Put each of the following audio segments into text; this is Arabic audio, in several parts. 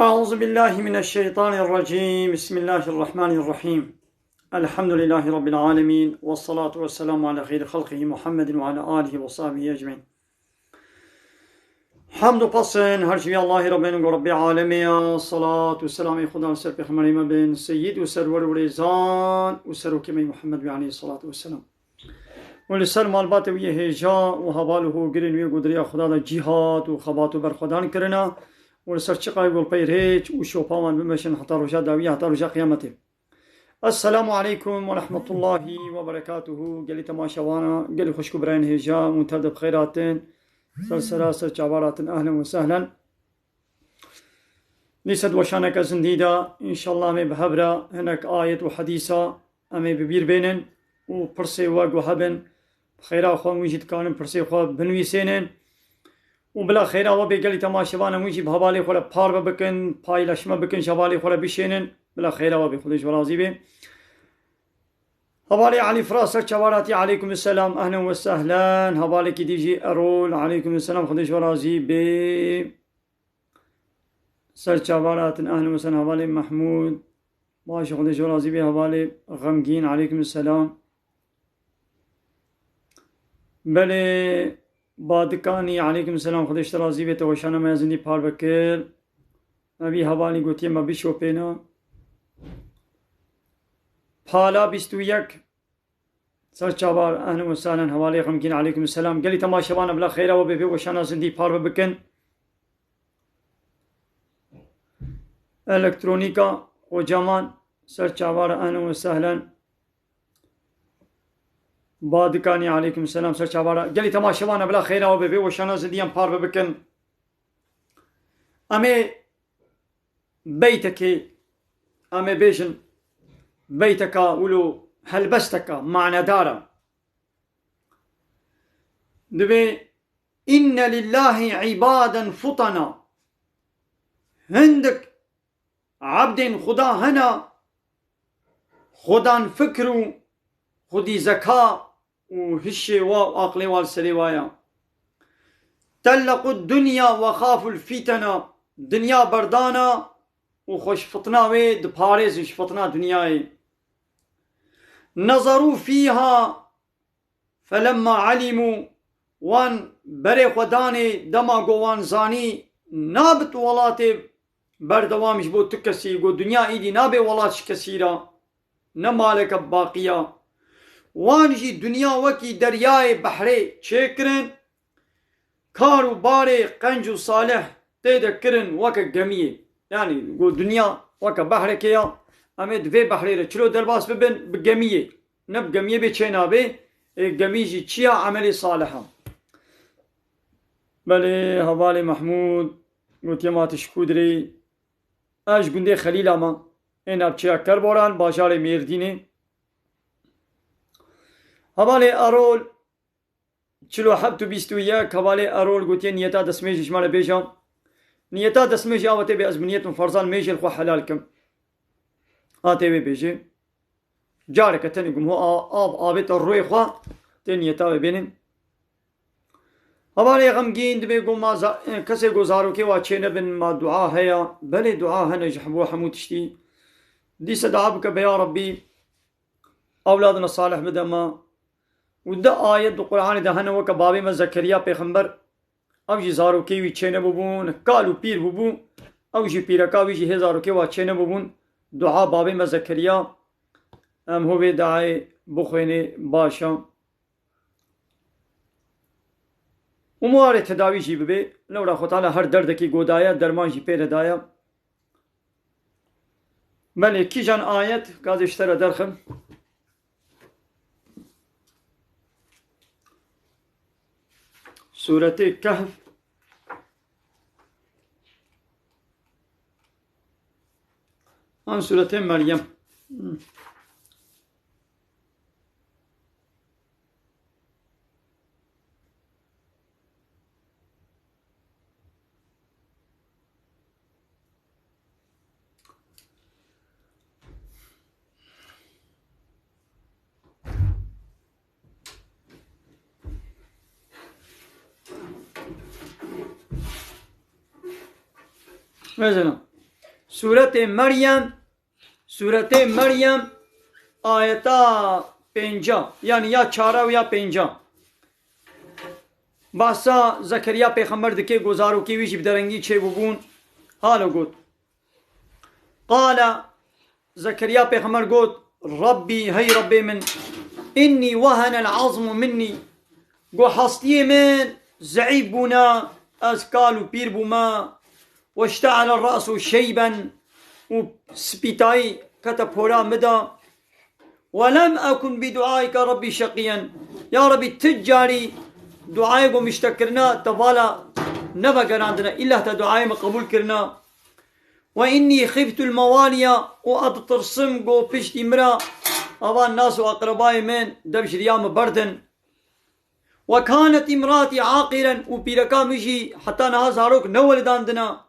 أعوذ بالله من الشيطان الرجيم. بسم الله الرحمن الرحيم. الحمد لله رب العالمين، والصلاة والسلام على خير خلقه محمد وعلى آله وصحبه أجمعين. حمد و پسند هر چی الله ربنا و رب العالمین. صلاة و سلام خدا سر پیغمبر ما بن سید و سرور و ریزان و سروکمی محمد علیه الصلاة والسلام. ولسر مالبات و یه هجا و حواله گرین و گدریا خدا دا جهاد و خبات و برخدان کرنا. ولسر چقای گل پیرهج و شوپامان بمشن حتی رجا داویه حتی رجا قیامته. السلام عليكم ورحمة الله وبركاته. قال تماشوانا قال خوشكو براين هجا منتدى بخيراتين سلسلة جعبارات أهلا وسهلا. نسد وشانك زنديدة إن شاء الله أمي بهبرة هناك آية وحديثة أمي ببير بينن وبرسي واق وهبن بخيرا أخوان ويجد كانن برسي أخوان بنويسينن وبلا خيرا وبي قال تماشوانا ويجي بهبالي خولا بار بكن باي لشما بكن شبالي خولا بشينن بلا خيرا وبي خدش ورازي بي هبالي علي فراسك شواراتي عليكم السلام أهلا وسهلا. هبالي كي ديجي أرول عليكم السلام خدش ورازي بي سر شوارات أهلا وسهلا. هبالي محمود باش خدش ورازي بي. هبالي غمجين عليكم السلام. بلي بادكاني عليكم السلام خدش ورازي بي. توشانا ما يزندي بار بكر أبي هبالي قوتي ما بيشو بينا حالا 21 سر چابار اهلا وسهلا. حوالی غمگین علیکم السلام. گلی تماشاوان بلا خیره و ببی وشانا زندی پار بکن الکترونیکا و جامان سر چابار اهلا وسهلا. بادکانی علیکم السلام سر چابار گلی تماشاوان بلا خیره و ببی وشانا زندی پار بکن. امی بیتکی امی بیشن بيتك ولو هلبستك معنى دارا دبي إن لله عبادا فطنا. هندك عبد خدا هنا خدا فكرو خدي زكاة وهشي وعقلي والسليوايا تلقوا الدنيا وخافوا الفتنة. دنيا بردانا وخوش فطنا ويد باريز وش فطنا دنياي. نظروا فيها فلما علموا وان بري خداني دماغو وان زاني نابت ولاتي بردوامش بو تكسي قو دنيا ايدي نابي ولاتش كسيرا نمالك باقيا. وانجي دنيا وكي درياي بحري چكرن كارو باري قنجو صالح تيدكرن وكا قميه. يعني قو دنيا وكا بحر كيا امد في بحريره چلو درباس ببن بجميه نب جميه بچينا بي جميجي چيا عملي صالحه. بلي هبالي محمود قلت يا ما تشكودري اش گنده خليل اما ان اب چيا كربوران باشار ميرديني. هبالي ارول چلو حبتو بيستويا هبالي ارول قلت نيتا دسميج شمال بيجام نيتا دسميج آواتي بي أزمنيتم فرزان ميجي الخوا حلالكم آتي بي بيجي جارك تنقم هو آبت الروي خوا تنيتا بينن. هبالي غمگين دبي قم كسي گزارو كي واتشينا بن ما دعاء هيا بلي دعاء هنا جحبو حمود تشتي دي سدعبك بيا ربي أولادنا الصالح بدما ودا آيات دو قرآن ده هنا وكا بابي ما زكريا پیغمبر او جي زارو كيوي چينه ببون كالو پير ببون او جي پيركاوي جي هزارو كيوا چينه ببون دعا بابي ما زكريا ام هو دعاي بخويني باشا ومواري تداوي جي ببي لو را خطالا هر درد كي قودايا درمان جي پير هدايا. بلي كي جان آيات قاضي اشترى درخم سورة الكهف عن سورة مريم. مثلا سورة مريم آيتا 50 يعني يا 4 و یا 50 باسا زكريا پیغمبر دكي گزارو كي ويش بدرنگي چه ببون حالو گوت قال زكريا پیغمبر گوت ربي هي ربي من إني وهن العظم مني گو حصتي من زعيب بنا أزكال بير بما واشتعل الرأس شيبا وسبيتاي كتبورا مدى ولم أكن بدعائك ربي شقيا يا ربي تجاري دعائك مشتكرنا تبالا نبقى عندنا إلا دعائي قبول كرنا وإني خفت الموالية وأترسم قو بشت امرأ أبا الناس وأقربائي من دبش ريام بردن وكانت امراتي عاقلا وبيركا مشي حتى نهازاروك نولد عندنا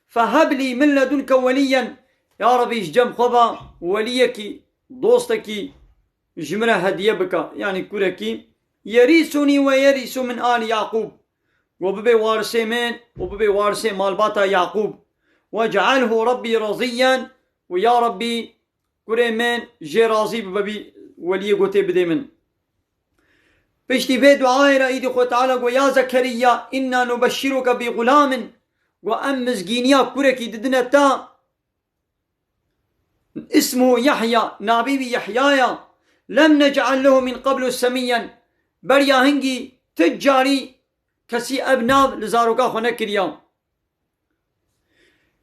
فهب لي من لدنك وليا يا ربي جم خبا وليك دوستك جمرة هدية بك يعني كوركي يرثني ويرث من آل يعقوب وببي وارثي من وببي وارثي مالباتا يعقوب واجعله ربي رضيا ويا ربي كوري من جي راضي ببي ولي قوتي بدي من بشتي في دعائي رأيدي خو تعالى ويا زكريا إنا نبشرك بغلام وأمز جينيا كوركي ددنا تا اسمه يحيى نابيبي يحيايا لم نجعل له من قبل سميا بريا هنجي تجاري كسي أبناب لزاروكا خنكريا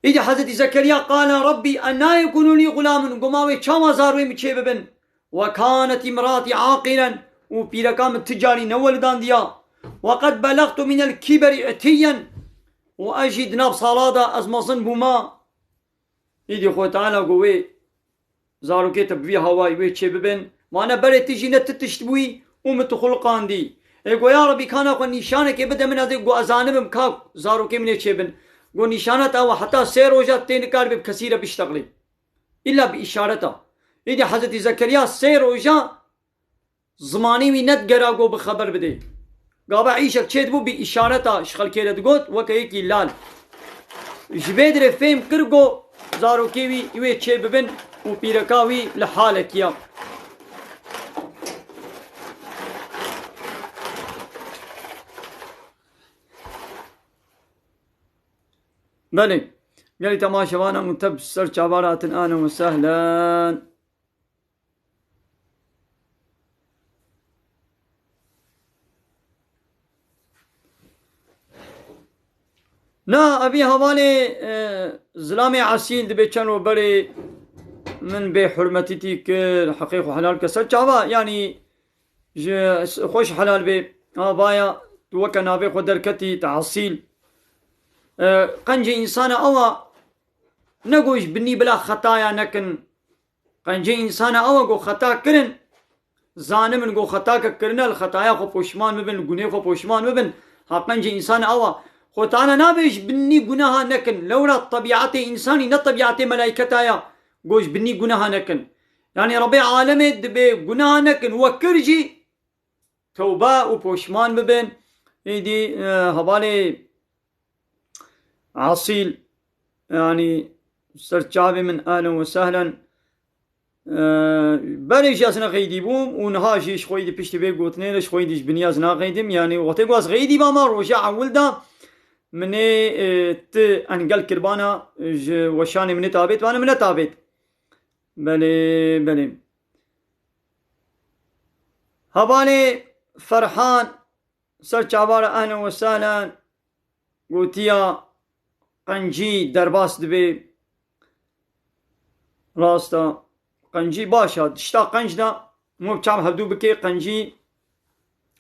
إذا حضرت زكريا قال ربي أنا يكون لي غلام قماوي شاما زاروي متشيببن وكانت امراتي عاقلا وبيركام التجاري نولدان ديا وقد بلغت من الكبر عتيا وأجد ناب صلاة أزمصن بما إذا خو تعالى قوي زاروكي تبوي هواي وي تشيببن وانا بري تجي نتتشتبوي ومتخلقان دي يقول يا ربي كان اخو نشانك بدا من هذا قو ازانم كاك زاروكي من تشيبن قو نشانت او حتى سيروجا تنكار بكثيرة بيشتغلي الا بإشارته إذا حضرت زكريا سيروجا زماني مي نتقرا قو بخبر بدي قابا عيشك تشيدبو بإشارته شخل كيرت قوت وكيكي لال جبيدر فهم كرقو زاروكي وي تشيببن وبيركاوي لحالك يا بلي قالي تماشى وانا منتب سرچ عبارات اهلا وسهلا نا ابي حوالي زلامي عسيل دبي كانوا بري من بحرمتي كحقيق وحلال كسرچ عبا يعني خوش حلال بي بايا توكنا بي خدركتي تعصيل قنجي إنسان أوا نقوش بني بلا خطايا نكن قنجي إنسان أوا قو خطا كرن زانمن قو خطا كرنا الخطايا خو پوشمان مبن گناه خو پوشمان مبن ها قنجي إنسان أوا خو تعالى نابش بني گناها نكن لولا طبيعة إنساني نطبيعة ملائكتايا قوش بني گناها نكن يعني ربي عالمي دبي گناها نكن وكرجي توبة و پوشمان مبن ايدي هبالي عصيل يعني سرچاوي من أهلا وسهلا بريش أسنا غيدي بوم ونهاجيش خويدي بيشتي بي قوتنيلش خويديش بنيازنا غيدم يعني وقتي قواز غيدي باما روجع ولدا مني ت انقل كربانا وشاني مني تابت وانا مني تابت بلي هبالي فرحان سرچاوار أهلا وسهلا قوتيا قنجي درباس دبي راستا قنجي باشا تشتا قنج دا مو بچام هبدو بكي قنجي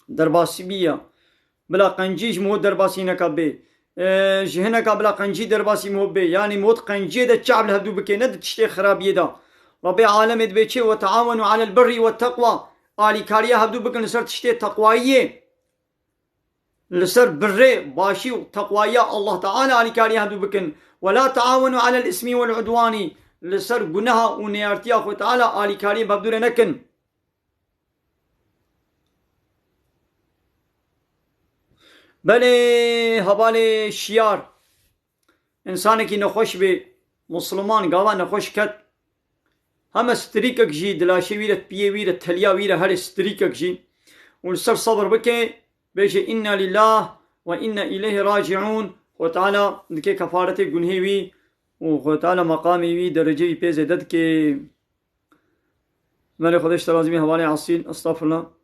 درباسي بيا بلا قنجيش مو درباسي نكبي جهنك بلا قنجي درباسي مو بي يعني موت قنجي دا تشعب هبدو بكي ند تشتي خرابيه دا ربي عالم دبي وتعاونوا على البر والتقوى آلي كاريا هبدو بكن سر تشتي تقوائيه لسر بري باشي وتقوايا الله تعالى على كاري هدو بكن ولا تعاونوا على الاسم والعدوان لسر قنها ونيارتيا خو تعالى على كاري بابدور نكن بلي هبالي شيار انسانك نخوش بي مسلمان قاوا نخوش كت هم ستريكك جي دلاشي ويرة بيه ويرة تليا ويرة هر ستريكك جي ونسر صبر بكي بيجي إنا لله وإنا إليه راجعون وتعالى دكي كفارتي گنهي وي وتعالى مقامي وي درجي بيزي دد كي مالي خدش ترازمي حوالي عصين استغفر الله.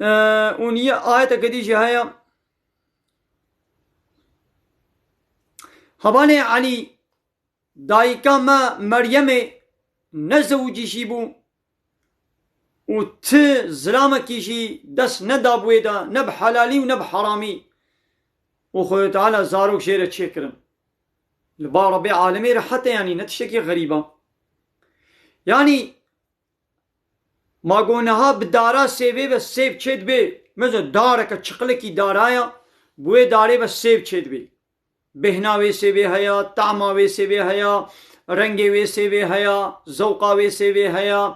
ونية آية كديجة هيا حوالي علي دايكا ما مريم نزوجي شيبو و ت زلامكي شي دس ندابويدا نب حلالي و نب حرامي وخوي تعالى زاروك شيرة تشكرن لبا ربي عالمي حتى يعني نتشكي غريبة يعني ما قونها بدارا سيبي بس سيب تشد بي مثل دارك تشقلكي دارايا بوي داري بس سيب تشد بي بهناوي سيبي هيا طعماوي سيبي هيا رنگي سيبي هيا ذوقاوي سيبي هيا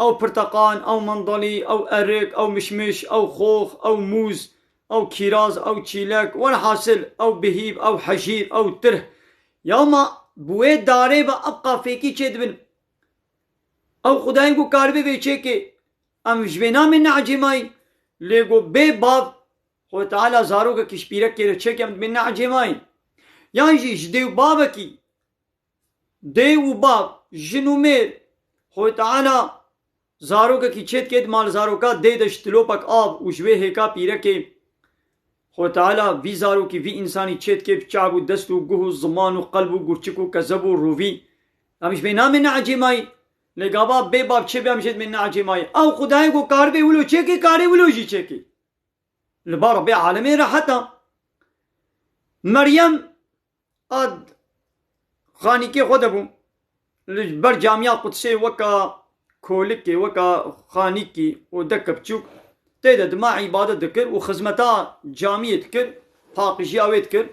او برتقان او منضلي او ارك او مشمش او خوخ او موز او كيراز او تشيلك والحاصل او بهيب او حجير او تره يوما بوي داري با ابقى فيكي تشد بن او خداين کو کاربي ويچه کے ام جبنا من عجماي لگو بے باب خو تعالى زارو کا کشپیرک کے رچه کے من عجماي يعني جديو بابكي ديو باب جنومير خو تعالى زارو کا کی چت کے مال زارو کا دے دشتلو پک آب وشوه هيكا پیرکه خو تعالى في زارو کی في انساني چت کے چابو دستو گوه زمانو قلبو گرچکو کذبو روی امش بنا من عجماي لگابا بے باب چه بیام شد من عجماي او خدای کو کار بے ولو چه کی کاری ولو جی چه کی لبا رب العالمين راحتا مريم اد خاني كي خدبو بر جامعة قدسي وكا كولكي وكا خانيكي ودك بچوك تيدا دما عبادة دكر وخزمتا جامعة دكر فاقجياوي دكر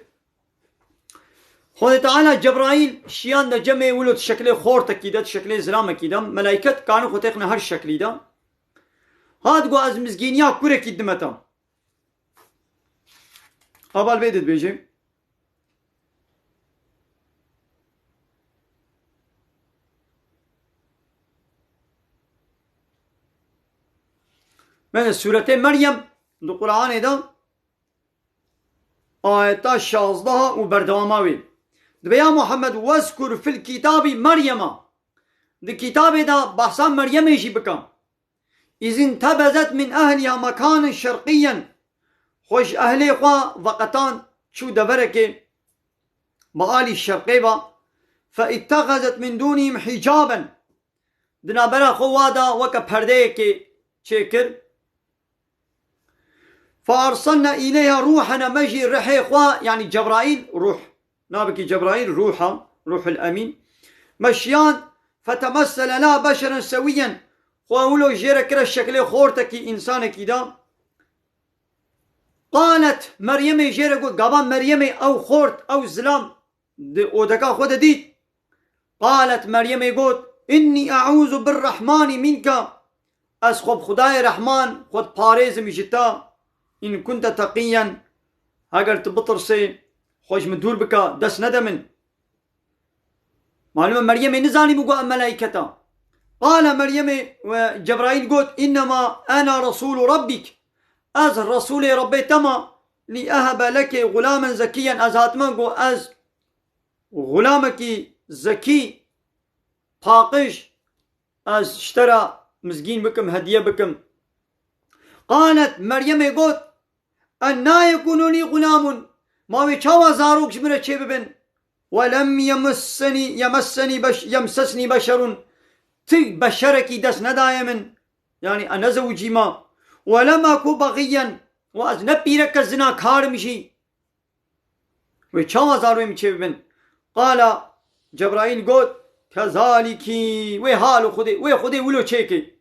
خود تعالى جبرائيل شيان دا جمع ولو شكل خور تكيدا شكل زرامة كيدا ملايكت كانوا خطيقنا هر شكل دا هاد قو از مزگينيا كوري كيدمتا أبال بيدت بيجي من سورة مريم دو قرآن دا آيتا 16 وبردواماوي دبيا محمد واذكر في الكتاب مريم دي كتاب دا بحثا مريم يجي بكا إذ انتبذت من أهلها مكانا شرقيا خوش أهلي خوا وقتان شو دبركي بغالي الشرقي با فاتخذت من دونهم حجابا دنا برا خوادا وكا پرديكي شكر فأرسلنا إليها روحنا مجي رحي خوا يعني جبرائيل روح نابكي جبرائيل روحا روح الأمين مشيان فتمثل لها بشرا سويا خواولو جيرا كرا الشكل خورتكي إنسانكي دا قالت مريم جيرا قبا مريم أو خورت أو زلام ودكا خود ديت قالت مريم يقول إني أعوذ بالرحمن منك أسخب خداي رحمن خود باريز مجتا إن كنت تقيا هاگر تبطر سي خوش مدور بكا دس ندمن معلومة مريم نزاني بقوا ملائكتا قال مريم وجبرائيل قلت إنما أنا رسول ربك أز رسول ربي تما لأهب لك غلاما زكيا أز هاتمانقو أز غلامك زكي طاقش أز اشترى مزقين بكم هدية بكم قالت مريم قلت أنا يكون لي غلام ما بيشاوى زاروك شمرة شببن ولم يمسسني بشر تي بشرك دس ندايمن يعني أنا زوجي ما ولم أكو بغيا وأذنبي لك الزنا كارمشي ويشاوى زاروك شببن قال جبرائيل قلت كذلك وحال خدي ولو شيكي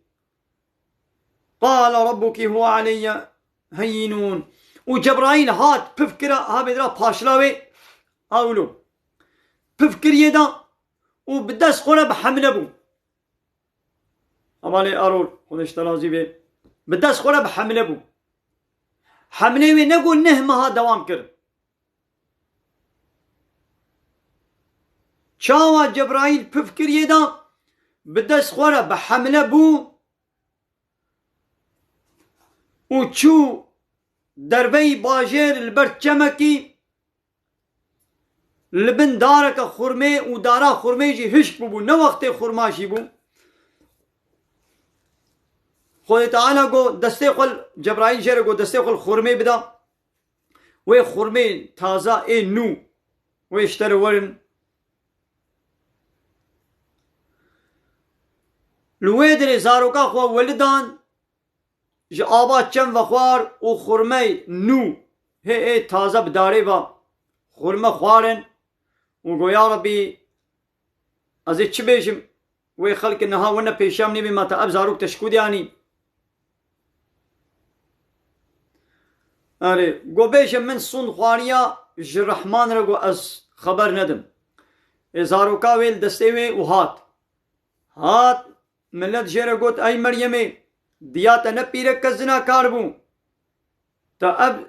قال ربك هو علي هينون وجبرائيل هات بفكرة ها بدرا باشلاوي هاولو بفكر يدا وبدس خوره بحمله بو اوالي ارول خودش ترازي بي بدس خوره بحمله بو حمله وي نقول نهمها دوام كر شاوا جبرائيل بفكر يدا بدس خوره بحمله بو وچو دربي باجير البرچمكي لبن دارك خرمي ودارا خرمي جي هشك بو نو وقت خرماشي بو خود تعالى قو دستي خل جبرائيل جير قو دستي خل خرمي بدا وي خرمي تازا اي نو ويشتري ورن الويدري زاروكا خو ولدان جي آبا چم وخوار و خرمي نو هي اي تازا بداري و خرمه خوارن و يا ربي ازي چه بيجم وي خلق نها ونا پیشام نبي ما تأب زاروك تشكود يعني اري قو بيجم من صون خواريا جي رحمان رگو از خبر ندم زاروكا ويل دستيوي و هات ملت جيرا قوت اي مريمي دياتا نبيرك كزنا كاربو تأب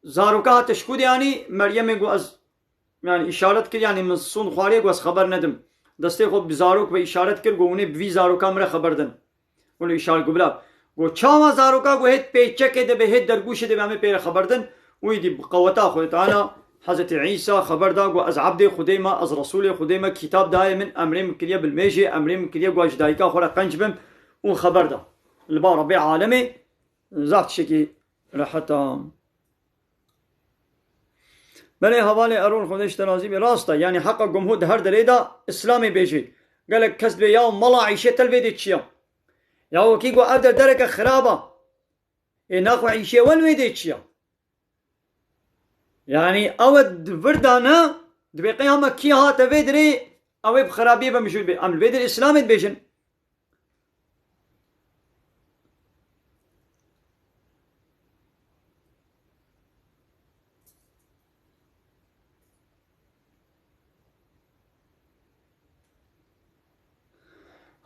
زاروكا تشكود يعني مريم قو از يعني اشارت كر يعني من صون خواري قو از خبر ندم دسته خود بزاروك و اشارت كر قو اني بوي زاروكا مرا خبر دن ولو اشارت قو بلا قو چاوا زاروكا قو هيت پیچك ده به هيت درگوش ده همه پیر خبر دن ويدي بقوتا خود تعالى حضرت عيسى خبر دا قو از عبد خديما از رسول خديما كتاب داي من امرين مكليه بالميجي امرين مكليه قو اجدايكا خورا قنجبم و خبر دا البا ربي عالمي زاخت شكي راحتا بله حواله ارون خودش ترازی به راسته یعنی حق جمهور هر دریدا اسلامی بیجی قال کسب یا ملا عیشه تلویدی چیا یا کی گو ابد درک خرابه ناخو عیشه ولویدی چیا يعني اود وردانا دبي قيامة كي هاتا فيدري او بخرابيه بمشول بي ام الفيدر الاسلامي بيجن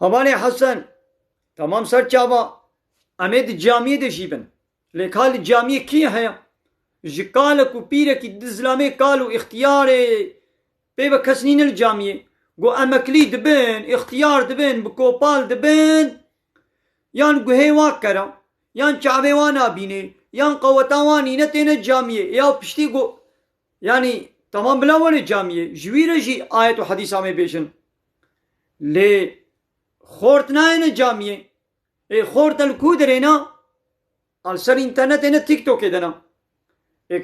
هباني حسن تمام سر چاوا امید جامعه دشيبن لكال الجامعه كي هيا جقالك وبيرك الدزلامي قالوا اختياري بيبا كسنين الجامعه قو امكلي دبن اختيار دبن بكوبال دبن يان قو هيوا كرا يان چاوي وانا بيني يان قوتاواني نتين الجامعه يا بشتي قو يعني تمام بلاون الجامعه جويرجي آيات وحديث عمي بيشن لي خورت ناين جامعه خورت الكودرينا على سر انترنت انا تيك توك دنا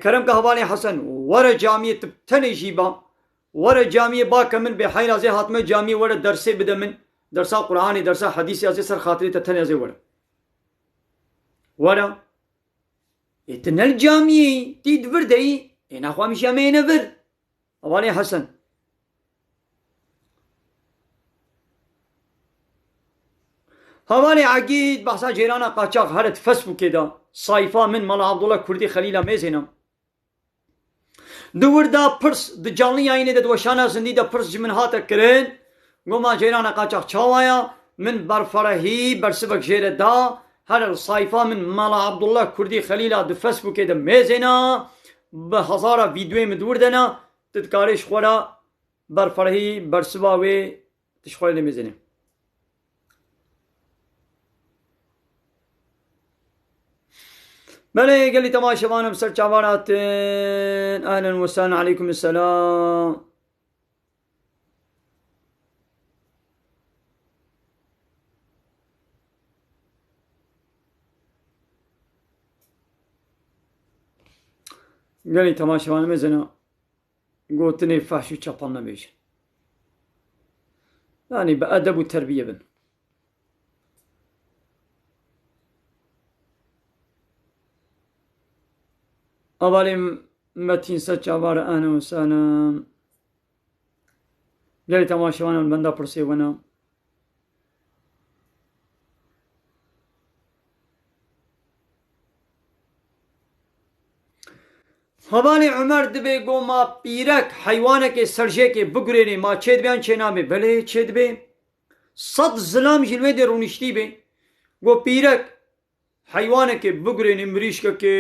كرم كهوالي حسن ورا جامعه تبتني جيبا ورا جامعه با كمل بحين ازي حاتمه جامعه ورا درس بدا من درس قرآن درس حديث ازي سر خاطري تتني ازي ورا اتنال جامعه تي دور دي انا خو مش جامعه نفر هوالي حسن هوالي عقيد بحثا جيرانا قاچاق هرت فسبوك دا صايفا من مال عبد الله كردي خليلا ميزينا دور دا پرس د جانلي آينه دا دوشانا زندي دا پرس جمن هاتا کرن گوما جيرانا قاچاق چاوايا من برفرهي برسبك جير دا هر صايفا من مال عبد الله كردي خليلا دا فسبوك دا ميزينا بهزارا فيديو مدور دنا تتكارش خورا برفرهي برسباوي تشخوي ميزينا بله قال لي تماشى وانا بسر شعبانات اهلا وسهلا عليكم السلام قال لي تماشى وانا مزنا قوتني فحش وشطنا بيش يعني بأدب وتربية بن أولي متين سچ عبارة أهلا وسهلا قالي تماشي وانا من بندا برسي وانا هەواڵی عومەر دەبێ گۆ ما پیرەک حەیوانێکێ سەرژێکێ بگرێنێ ما چێ دەبێیان چێ نابێ بەلێ چێ دەبێ 100 زلام ژی لێ دێ ڕوونیشتی بێ گۆ پیرەک حەیوانێکێ بگرێنێ مریشکەکێ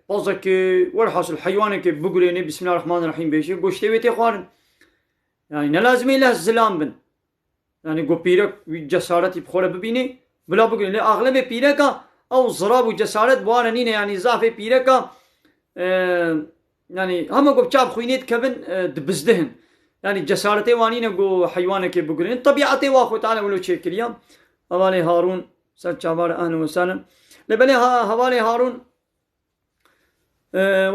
قەزەکێ وەرحاصل حەیوانێکێ بگرێنێ بسم الله الرحمن الرحیم بێژێ گۆ شتێ وێ تێ خواردن یعنی نەلازمێ لە زلام بن یعنی گۆ پیرەک جەسارەتی بخۆرە ببینێ بلا بگرێن لێ ئاغلبێ پیرەکە ئەو زڕاب و جەسارەت بوارە نینە یعنی زافێ پیرەکە يعني هما قو بچاب خوينيت كبن دبزدهن يعني جسارتي وانينا قو حيوانك بقرين طبيعتي واخو تعالى ولو شكل يوم هوالي هارون سر شابار اهلا وسهلا لبلي هوالي هارون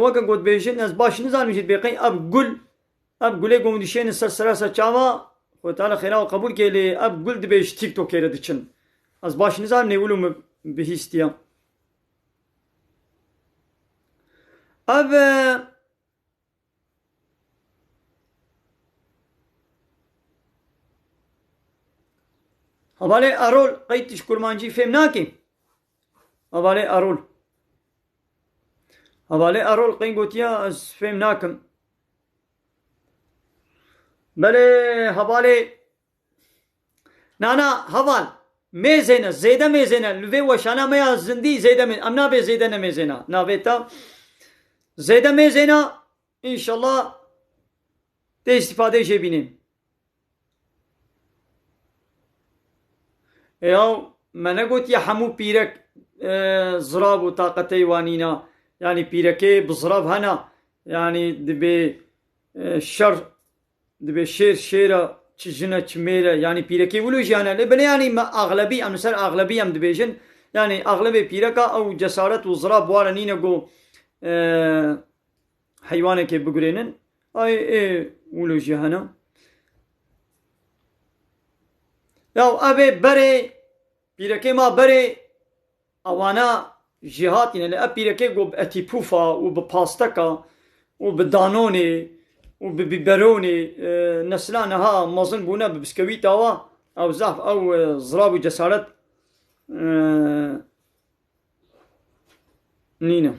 وقا قد بيجن از باش نزال مجد بيقين اب قل قوم ديشين سر سراسة شابا خو تعالى خيرا وقبول كيلي اب قل دبيش تيك توك كيرا ديشن از باش نزال نيولو بهيستيا اب هوالي ارول قيتش كرمانجي فهم ناكي هوالي ارول قين قوتيا از فهم ناكم بلي هوالي نانا هوال ميزينا زيدا ميزينا لوي وشانا ميا زندي زيدا من امنا بي زيدا نميزينا نافيتا زيدا ميزينا ان شاء الله تي استفاده جيبينين ياو من قلت يا حمو بيرك زراب وطاقتي وانينا يعني بيركي بزراب هنا يعني دبي شر دبي شيرة تشجنا تشميرة يعني بيركي ولو جانا لبني يعني ما اغلبي ام سر اغلبي ام دبيجن يعني اغلبي بيركا او جسارت وزراب وارنينا جو حيوانك بقرينن اي ولو جانا ياو ابي بري بيركي ما بري اوانا جهات يعني لا بيركي جو باتيبوفا وبباستكا وبدانوني وببيبروني نسلانها مازن بونا ببسكويت او زاف او زراب وجسارت نينا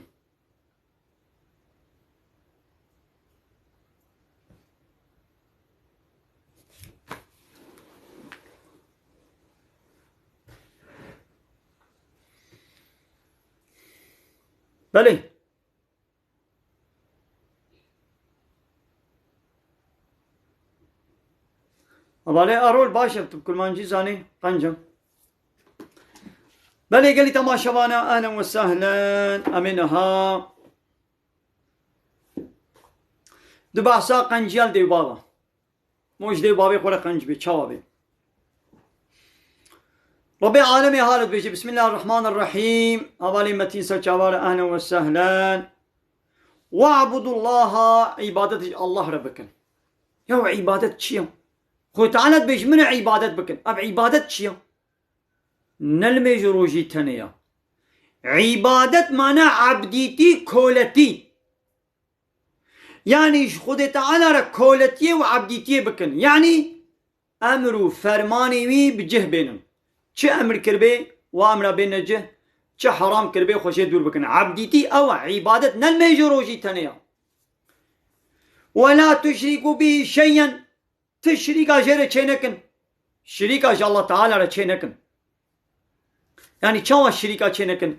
بله هوالي ارول باشا كل ما نجي زاني قنجم بله قال لي تماشوانا اهلا وسهلا امينها دباسا قنجيال دي بابا موش دي بابي خورا قنج بي چاوابي ربي عالمي حالت بيجي بسم الله الرحمن الرحيم هوالي متين سرچاوار اهلا وسهلا واعبدوا الله عبادة الله ربكن يو عبادة چيا خو تعالت بيج من عبادة بكن اب عبادة چيا نلمي جروجي تنيا عبادة معنى عبديتي كولتي يعني خود تعالى را كولتي وعبديتي بكن يعني امرو فرماني وي بجه بينم چه امر کربه و امر بین نجه چه حرام کربه خوشه دور بکن عبدیتی او عبادت نلمه جروجی تنیا ولا تشركوا به شيئا تشريك اجر چنکن شريك اج الله تعالى را چنکن يعني چاوا شريك چنکن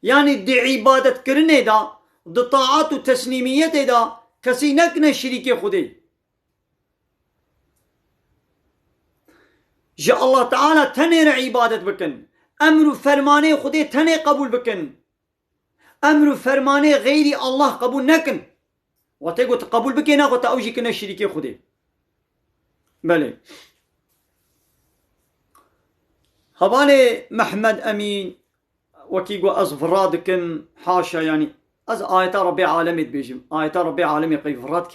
يعني دي عبادت کرنے دا دي طاعات و تسلیمیت دا کسی نکنه شریک خودی جا الله تعالى تنه را عبادت بکن امر و فرمانه خودی تنه قبول بکن امر و فرمانه غیری الله قبول نکن و تگو قبول بکنه و اوجی کنه شریک خودی بله هبالي محمد امين وكيقو از فرادكن حاشا يعني از آيات ربي عالمي بيجم آيات ربي عالمي قي فرادك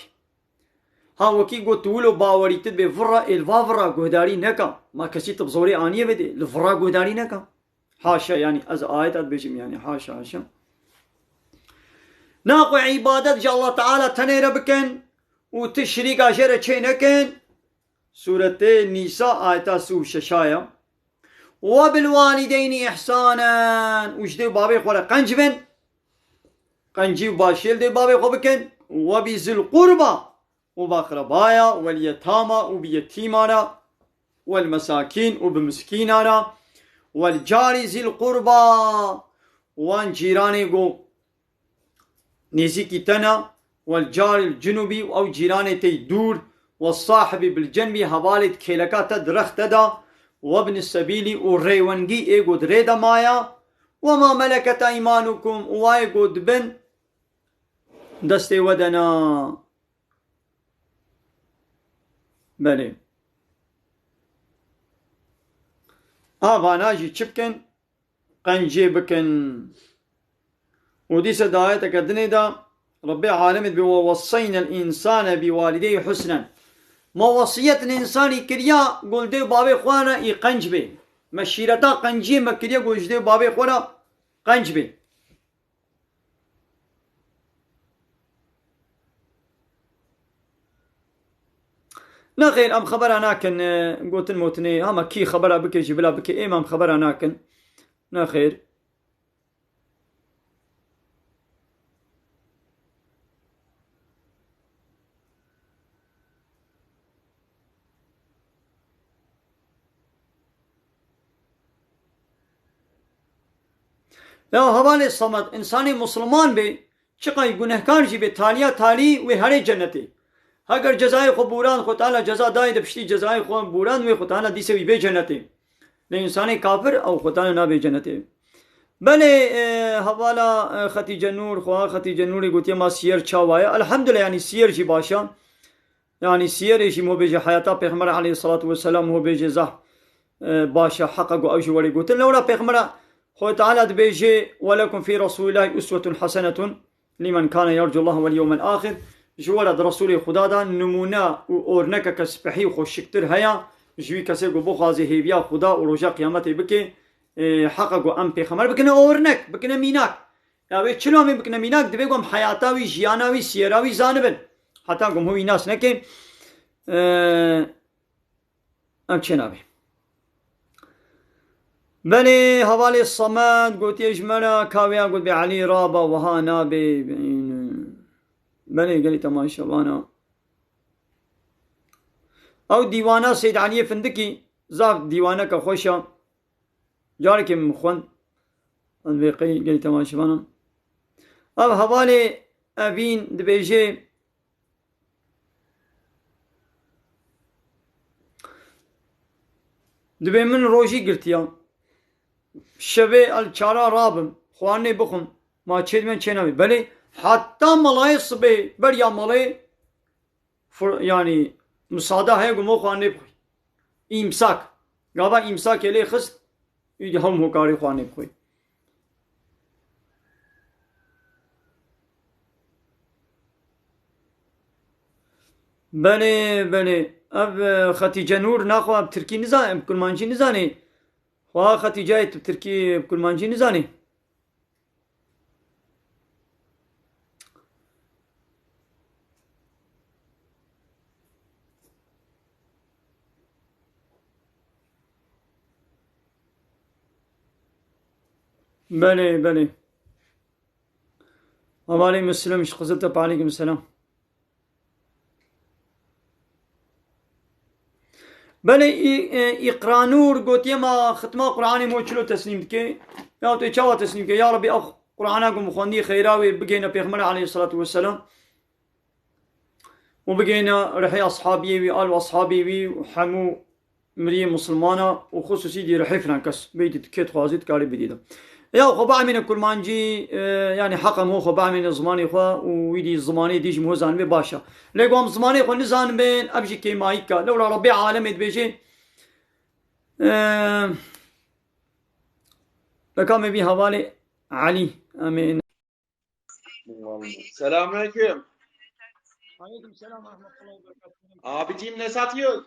ها وكيقو تولو باوري تدبي فرا الفافرا قهداري نكا ما كسي تبزوري آنية بدي الفرا قهداري نكا حاشا يعني از آيات بيجم يعني حاشا ناقو عبادت جا الله تعالى تنير بكن وتشريك عشرة چينكن سورة النساء آيات سو ششايا وبالوالدين إحسانا وش دي بابي خولا قنج بن قنجي وباشيل دي بابي خو بكن وبذي القربى وباقربايا واليتامى وبيتيمانا والمساكين وبمسكينانا والجار ذي القربى وان جيراني قو نزيكي تنا والجار الجنوبي أو جيراني تي دور والصاحب بالجنب هوالد كيلكاتا درخت دا وابن السبيل وريونجي ايقود ريدا مايا وما ملكت ايمانكم وايقود بن دستي ودنا بلي آباناجي چبكن قنجي بكن وديس دايتك الدنيا دا ربي عالمت بووصينا الإنسان بوالديه حسنا ما وصية الإنسان كريا قول ديو بابي خوانا يقنج بي مشيرتا قنجي ما كريا قول ديو بابي خوانا قنج بي نخير أم خبر أناكن قوت الموتني هما كي خبر بكي جبلا بكي إمام خبر أناكن نخير لو هوالي الصمد إنساني مسلمان بي چقای گنهکار جی به تالیا تالی و هر جنتی اگر جزای خو بوران خو تعالی جزا دای د پشتی جزای خو بوران و خو تعالی دیسه وی به جنتی له انسان کافر او خو تعالی نه به جنتی بله حوالا ختیجه نور خو ختیجه نور گوتی ما سیر چاوایا الحمدلله یعنی سیر جی باشا یعنی سیر جی مو به حیاتا پیغمبر علیه الصلاه و السلام مو به زه باشا حقق او جی ولی گوت لورا پیغمبر خو تعالی د بيجي ولكم في رسول الله أسوة حسنة لمن كان يرجو الله واليوم الآخر جوالد رسول خدا دا نمونه و اورنك كسبحي و خوشكتر هيا جوي كسي قو بخازي هيبيا خدا و رجا قيامتي بكي حقق و ام پیغمبر بكنا اورنك بكنا ميناك يعني چلو همي بكنا ميناك دبي قوم حياتاوي جياناوي سيراوي زانبن حتى قوم هوي ناس نكي ام چنابي بني هوالي الصمد قلت يجملا كاويا قلت بعلي رابا وها نابي بني قلت ما شبانا او ديوانا سيد علي فندكي زاف ديوانا كخوشا جارك مخون البيقي قلت ما شبانا او هوالي ابين دبيجي دبي من روجي قلت يا شبه الچارا رابم خواني بخم ما چید من چنامي بله حتى ملاي صبح بريا ملاي يعني مساعدة هي قمو خواني بخوي امساك غابا امساك يلي خست يجي هم هكاري خواني بخوي بله اب ختیجه نور ناخو اب تركي نزاني كرمانشي نزاني وها ختیجه تركي كرمانشي نزاني بله وعليكم السلام ايش قصدت عليكم السلام بله اقرانور قلت يما ختمه قرآني مو چلو تسليم كي يا تو چاوا تسليم كي يا ربي اخ قرآنكم مخوندي خيراوي بقينا بيغمر عليه الصلاة والسلام وبقينا رحي اصحابي وي آل واصحابي وي وحمو مريم مسلمانة وخصوصي دي رحي فرانكس بيدي كيت خوازيت كاري بديدا يا خبا من كرمانجي يعني حقا هو خبا من زماني خوا ويدي زماني ديج مو زانبي باشا لقوم زماني خو نزان بين ابجي كي مايكا لولا ربي عالم بيجي لكم بي حوالي علي امين Selamünaleyküm. Aleyküm selam ve rahmetullahi ve berekatuhu. Abicim ne satıyoruz?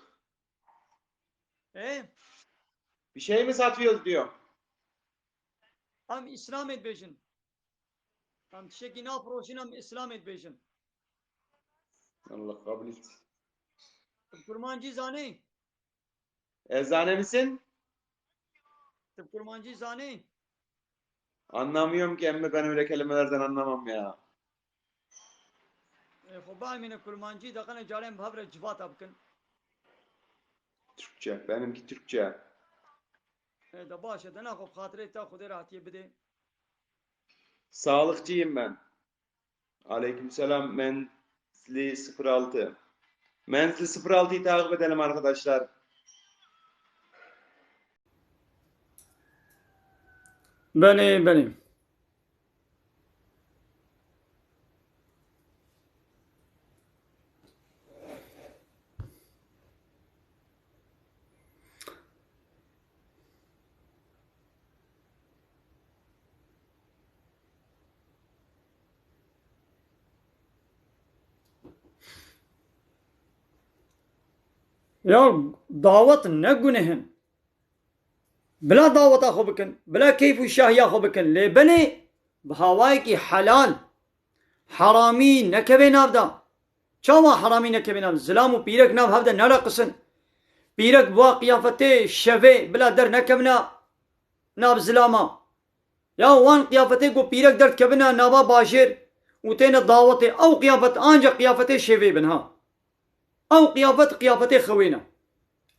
Bir şey mi satıyoruz diyor. Am İslam edbejin. Am şekina proşin am İslam edbejin. Allah kabul etsin. Kurmancı zane. Eczane misin? Kurmancı zane. Anlamıyorum ki emmi ben öyle kelimelerden anlamam ya. خب من کرمانجی دقیقا جاریم بهبر جوات بکن Türkçe. Benimki Türkçe. ده باشه ده نه خب خاطره تا خودی راحتیه بده. Sağlıkçıyım ben. Aleykümselam. Menzli 06. Menzli 06'yı takip edelim arkadaşlar. بله بله. یا دعوت نگونهن بلا دعوت خو بکن بلا کیف و شاهیا خو بکن لی بله بهوای کی حلال حرامی نکبه نابدا چاوا حرامی نکبه ناب زلام و پیرک ناب هفده نرقصن پیرک بوا قیافته شوه بلا در نکبنا ناب زلاما یا وان قیافته گو پیرک درد کبنا نابا باشر و تین دعوت او قیافت آنجا قیافته شوه بنها او قیافت خوینه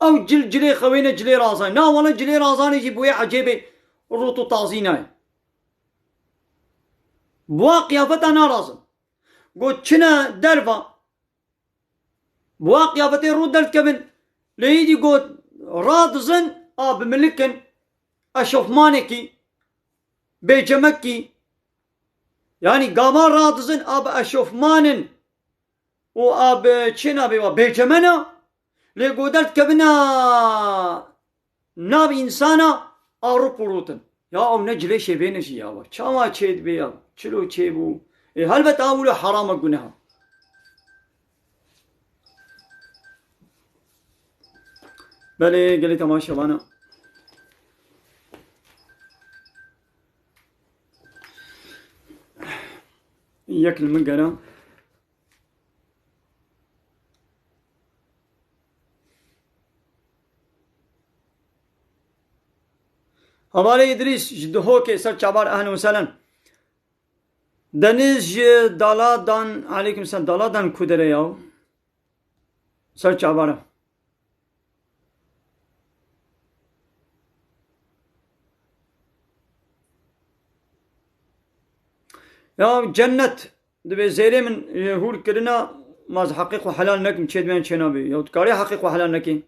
او جلی خوینه جلی رازان نا والا جلی رازانی جی بوی عجیبه روتو تازینه بوا قیافت نارازم گو چنا درفا بوا قیافت رو درد کبن لیدی گو رادزن آب ملکن اشوفمانکی بیجمکی yani gama radızın ab eşofmanın o ab çina be becemena le godert kebina nab insana avrup purutun ya o ne cile şebene şey ya çama çed be ya çilo çebu halbet avulu harama günah bale gele tamaşa bana yakل من قرا حواله ادریس جدهو که سر چابار اهلا وسهلا deniz daladan aleyküm selam daladan kudere ya sar çabara ya cennet de zeyremin hur kirina maz hakik ve halal nekim çedmeyen çenabi ya kari hakik ve halal nekim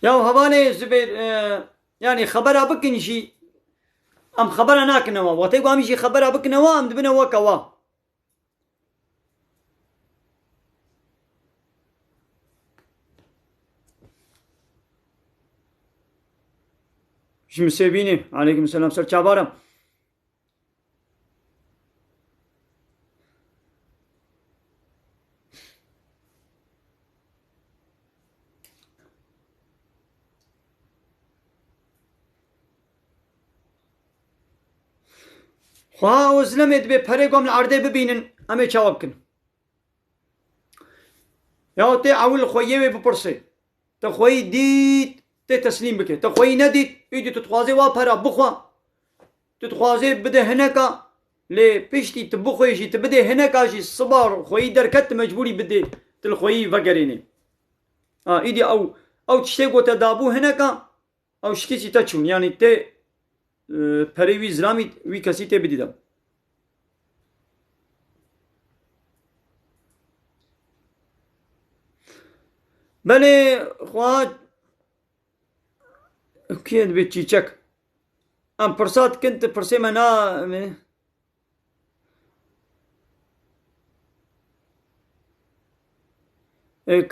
ya havale zübeyir yani habera bakın işi am habera naknava ve tegu am işi habera baknava am dibine vakava şimdi sevini aleyküm selam sar çabaram خواه وزلمت به پرگام العرده ببینن همه چاوب کن یا تی اول خویه بپرسه تا خویی دید تی تسلیم بکه تا خویی ندید ایدی تتخوازه وا پرا بخوا تتخوازه بده هنکا لی پشتی تبخویشی تبده هنکاشی صبار خویی درکت مجبوری بده تل خویی وگرینه ایدی او چشته گو تدابو هنکا او شکیسی تا چون یعنی تی پریوی زلامی وی کسی تی بدیدم بله خواه کید به چیچک ام پرسات کنت پرسه منا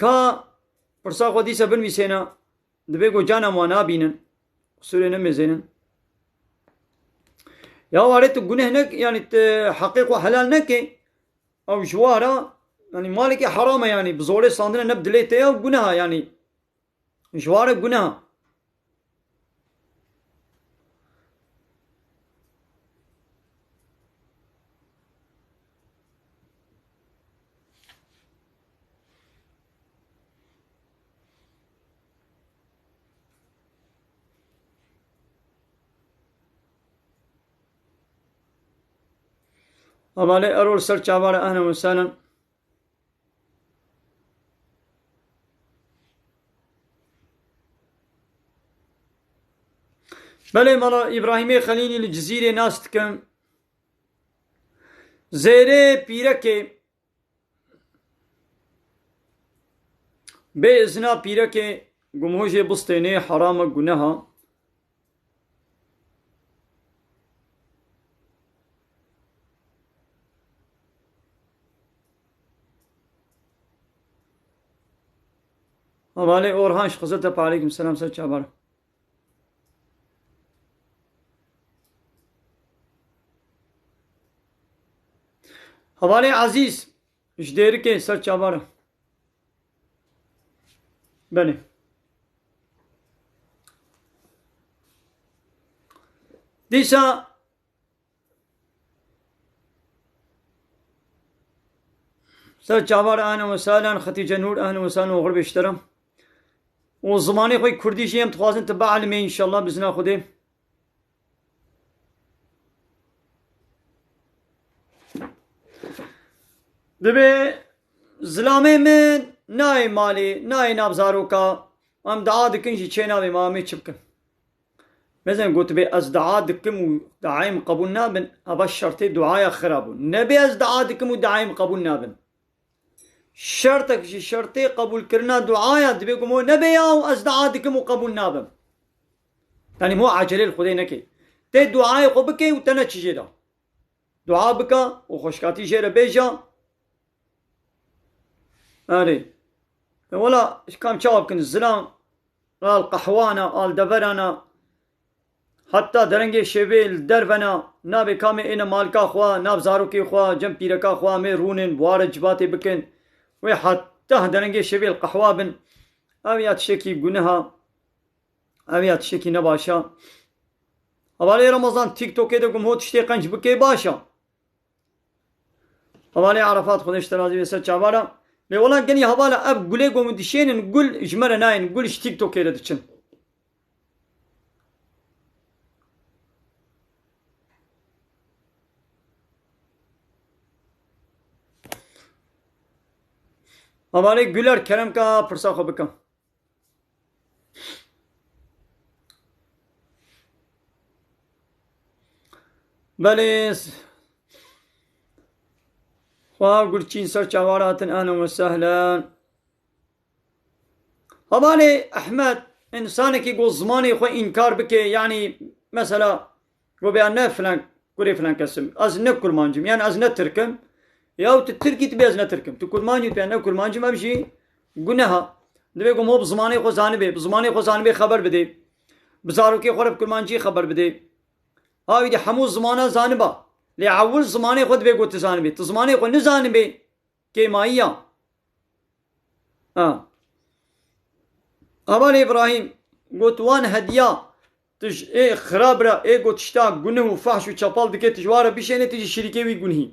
کا پرسا خودی سبن میسینا دبی گو جانا وانا بینن سوره نمیزینن یا وارد گنه نک yani حقیق و حلال نکه او جوارا yani مالك حرام يعني بزوره ساندنا نبدلته ya günah yani جوار günah أبالي أرول سر چابارا أهلا وسهلا. بله مالا إبراهيمي خليلي الجزيرة ناس تكم زيري بيركي بإذنا بيركي قموجي بسطيني حرام قناها أبالي أورهانش خزتها عليكم السلام سر چابارا. हवाले aziz işleri ke sar çabara beni disa sar çabara ana ve salan Hatice Nur ahlen ve salan غرب اشترم و زمانی خوی کردی شیم تخوازن تبع علمی انشالله بزنا خوده دبی زلامه من نای مالی نای نابزارو کا ام دعا دکن شی چه ناوی مامی چبکن مثلا قلت بي از دعا دکم و دعایم قبول نابن ابا شرطی دعای خرابون نبی از دعا دکم و دعایم قبول نابن شرطك شي شرطي قبول كرنا دعايا دبي مو نبي ياو از دعا دكم و قبول نابم يعني مو عجله الخدي نكي تي دعاي قبكي وتنا تشجدا دعاء بكا وخشكاتي جير بيجا اري ولا كم شاب كن الزلام القحوانا الدبرانا حتى درنگي شبيل دربنا نابي كامي انا مالكا خوا ناب زاروكي خوا جم بيركا خوا مي رونن بوار جباتي بكن وحتى درنگي شبيل قحوابن اويات شكي گنها اويات شكي نباشا حوالي رمضان تيك توك دكم هو تشتي قنج بكي باشا حوالي عرفات خدش ترازي وسط چابارا لي والله گني حوالا اب گله گوم دشين گل اجمر ناين گل تيك توك دچن हमारे गुलर करम का फरसा खो बकम بليس خواه قلتشين سر چوارات اهلا وسهلا هبالي احمد انسانك يقول زماني خو انكار بك يعني مثلا قو بيان فلان قولي فلان كسم از نكر مانجم يعني از نتركم ياو تتركي تبيز نتركم تقول مانجي بيان نكر مانجم امشي قناها دبي قوم هو بزماني خو زانبي بزماني خو زانبي خبر بدي بزاروكي خرب كل مانجي خبر بدي هاوي دي حمو زمانه زانبا لعول زماني خود بي قلت زانبي تزماني خو نزانبي كي مايا أبان إبراهيم قلت وان هدية تج إيه خرابرة إيه قلت اشتاق قنه وفحش وشابال دكي تجوارة بشينة تجي شريكي وي قنهي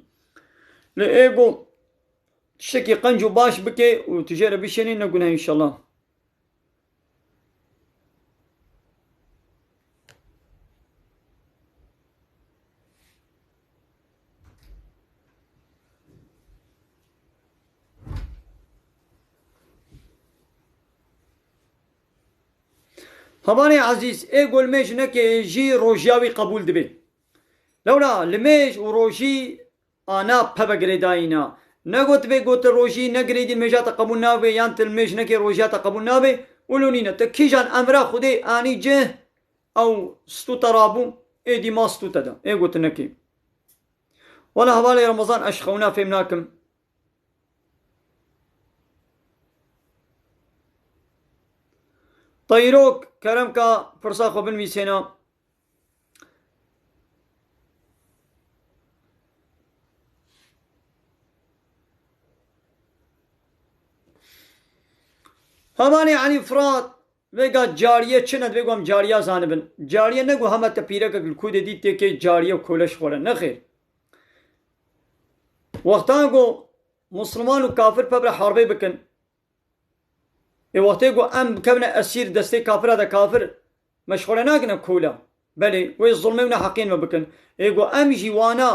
لإيه قو تشتكي قنجو باش بكي وتجيرة بشينة نقنها إن شاء الله هباني عزيز ايه قول ميش نكي جي روجياوي قبول دبي لولا لميش وروجي انا ببقري داينا نقول تبي قلت روجي نقري دي الميجات قبول نابي يانت الميش نكي روجيات قبول نابي ولونينا تكيجان امرا خدي اني جه او ستو ترابو ايه دي ما ستو تدا ايه قلت نكي ولا هبالي رمضان اشخونا فهمناكم طيروك كرم کا فرسا خو بنویسینا هماني يعني افراد ويقا جارية چند ويقو هم جارية زانبن جارية نگو همه تپیرک الكود ديته که جارية کولش خورن نخير وقتان گو مسلمان و کافر پبر حربه بکن ای وقتی گو ام بکبنه اسیر دسته کافر دا کافر مشغوله ناکنه کولا بله وی ظلمه و حقین ما بکن ای گو ام جیوانا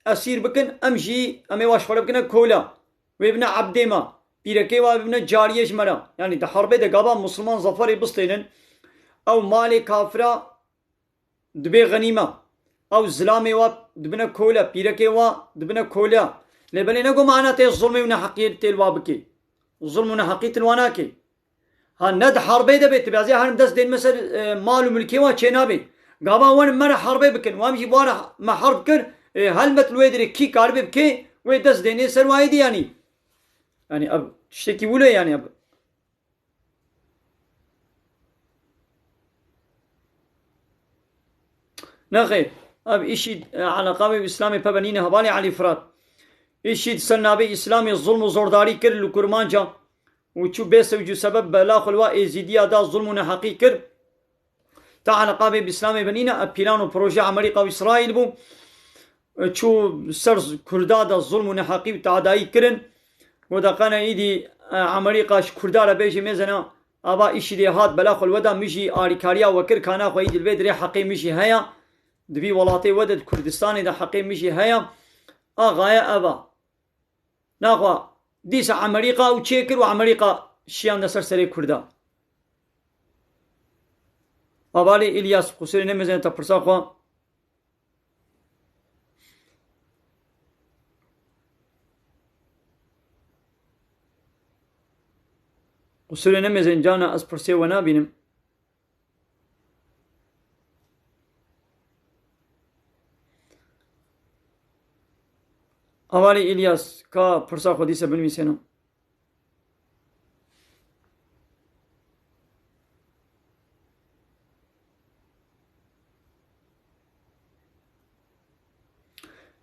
أسير بكن أمشي أمي واش خرب كنا كولا وابن عبد ما بيركي وابن جاريش مرا يعني ده حرب ده قابا مسلمان ظفر بستينن أو مالي كافرة دبي غنيمة أو زلامي و دبنا كولا بيركي و دبنا كولا لبني نقو معنا تي الظلم ونحقية تلوابكي الظلم ونحقية الواناكي ها ند حربي ده بيت بيازي هن دست دين مثل مال وملكي و چنابي قابا وان من حربي بكن وامشي بوارا ما حرب كر هل مثل ويدري كي كاربي بكي ويدست دين سر وايدي يعني اب تشتكي ولا يعني اب نخير اب اشي على قوي اسلامي ببنينه هبالي علي فرات اشي سنابي اسلامي الظلم وزورداري كر لكرمانجا وشو بيس وجو سبب بلا خلوا ازيديا دا ظلم ونحقي كر تعالى قابي باسلامي بنينا ابيلانو بروجي امريكا واسرائيل بو شو سرز كردا دا ظلم ونحقي وتعداي كرن ودا قانا ايدي امريكا كردارا بيجي مزنا ابا اشي دي هات بلا خلوا دا مشي اريكاريا وكر كانا خو ايدي البيد حقي مشي هيا دبي ولاتي ودد كردستاني دا حقي مشي هيا اغايا ابا ناخوا ديس امريكا وتشيكر وامريكا شيان نصر سري كردا ابالي الياس قصير نمزن تفرسا خو قصير نمزن جانا از فرسي ونا بينم ابالي الياس كا فرسا خو ديس بنمي سنه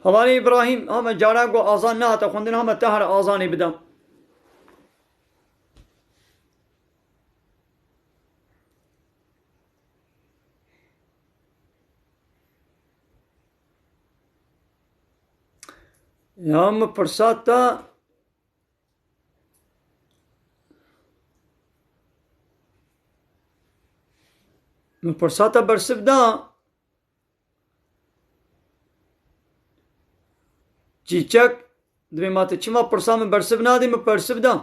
حوالي ابراهيم هم جاراغو آزان نهاتا خوندن هم تهر آزاني بدم يا هم برساتا برساتا برسف دا چیچک دبی ماته چما پرسام برسف نادی م پرسف دا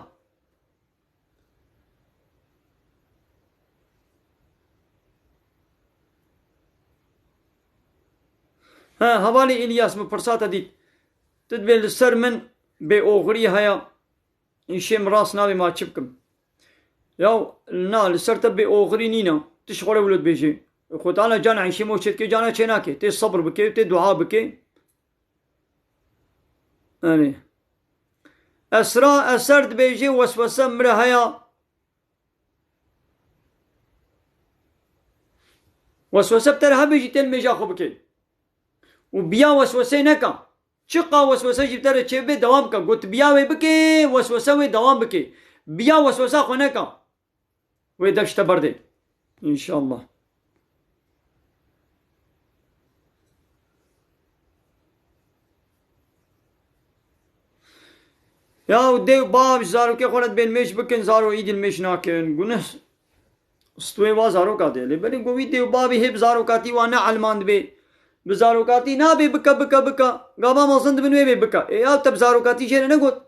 ها حوالی الیاس م پرساتا دید تدبي السر من بأوغري هيا إنشي مراس نابي ما تشبكم ياو نا السر تبي أوغري نينا تشغل ولد بيجي خد أنا جانا إنشي موشت كي جانا شناكي تي صبر بكي تي دعاء بكي يعني أسرا أسرد بيجي وسوسة مره هيا وسوسة بترها بيجي تل ميجا خو بكي وبيا وسوسة نكا چقا وسوسه جبتره چه به دوام کا گوت بیا وی بکی وسوسه وی دوام بکی بیا وسوسه خونه کا وی دشت برده ان شاء الله يا دیو باب زارو که خورد بین میش بکن زارو ایدل میش ناکن گونه استوی وا زارو کا دے بلی گوی دیو بابی هب زارو کاتی وانا علماند به بزاروكاتي نابي بكا بكا بكا قابا ما صند بنوي بي بكا ايه تب زاروكاتي شيء نقول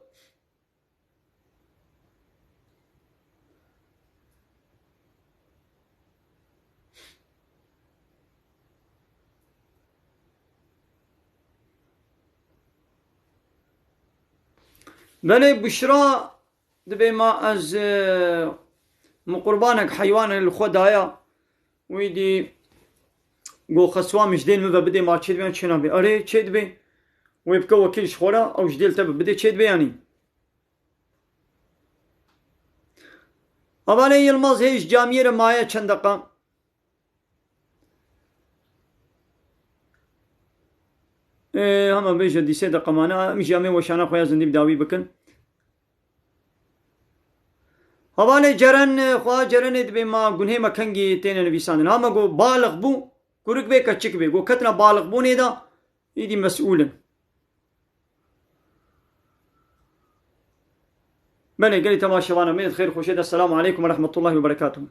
بلي بشرى دبي ما از مقربانك حيوان الخدايا ويدي گو خسوا مجدين مبا بدي ما تشد بيان چنا بي اري تشد بي ويبقى وكيل شخورا او جديل تبا بدي تشد بياني ابالي يلماز هيش جامير مايا چند دقا هما بيجا دي سي دقا مانا مش جامي وشانا خويا زندي بداوي بكن ابالي جرن خوا جرن دبي ما گنه مكنگي تين نبيسان هما گو بالغ بو كورك بي كتشك بي گو كتنا بالغ بوني دا يدي مسؤولا بني قالي تماشي وانا من خير خوشيد السلام عليكم ورحمة الله وبركاته